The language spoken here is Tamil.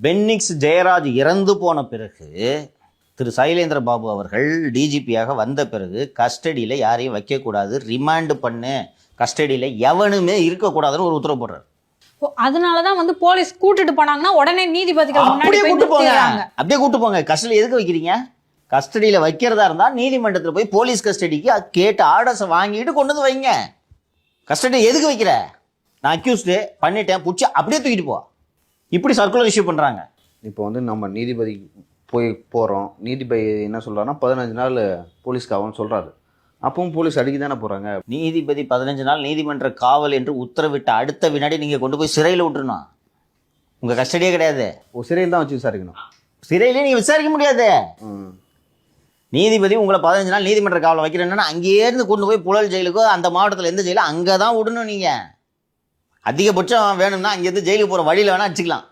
பென்னிக்ஸ் ஜெயராஜ் இறந்து போன பிறகு திரு சைலேந்திர பாபு அவர்கள் டிஜிபியாக வந்த பிறகு கஸ்டடியில் யாரையும் வைக்கக்கூடாது, ரிமாண்ட் பண்ணு, கஸ்டடியில் எவனுமே இருக்கக்கூடாதுன்னு ஒரு உத்தரவு போடுறாரு. அதனாலதான் வந்து போலீஸ் கூட்டிட்டு போனாங்கன்னா உடனே நீதிபதிகள் அப்படியே கூட்டு போங்க, அப்படியே கூட்டு போங்க. கஸ்டடி எதுக்கு வைக்கிறீங்க? கஸ்டடியில் வைக்கிறதா இருந்தால் நீதிமன்றத்தில் போய் போலீஸ் கஸ்டடிக்கு கேட்டு ஆர்டர்ஸை வாங்கிட்டு கொண்டு வந்து வைங்க. கஸ்டடி எதுக்கு வைக்கிற? நான் அக்யூஸ்டு பண்ணிட்டேன், பிடிச்சி அப்படியே தூக்கிட்டு போ. இப்படி சர்க்குலர் இஷ்யூ பண்ணுறாங்க. இப்போ வந்து நம்ம நீதிபதி போகிறோம், நீதிபதி என்ன சொல்கிறாருன்னா 15 நாள் போலீஸ் காவல்னு சொல்கிறாரு. அப்பவும் போலீஸ் அடிக்க தானே போகிறாங்க. நீதிபதி 15 நாள் நீதிமன்ற காவல் என்று உத்தரவிட்ட அடுத்த வினாடி நீங்கள் கொண்டு போய் சிறையில் விட்டுருணும். உங்கள் கஸ்டடியே கிடையாது. சிறையில் தான் வச்சு விசாரிக்கணும். சிறையிலே நீங்கள் விசாரிக்க முடியாது. நீதிபதி உங்களை 15 நாள் நீதிமன்ற காவலை வைக்கிறேன்னா அங்கேயே இருந்து கொண்டு போய் புழல் ஜெயிலுக்கோ அந்த மாவட்டத்தில் எந்த ஜெயிலோ அங்கே தான் விடணும். நீங்கள் அதிகபட்சம் வேணும்னா அங்கேருந்து ஜெயிலுக்கு போகிற வழியில் வேணால் அடிச்சுக்கலாம்.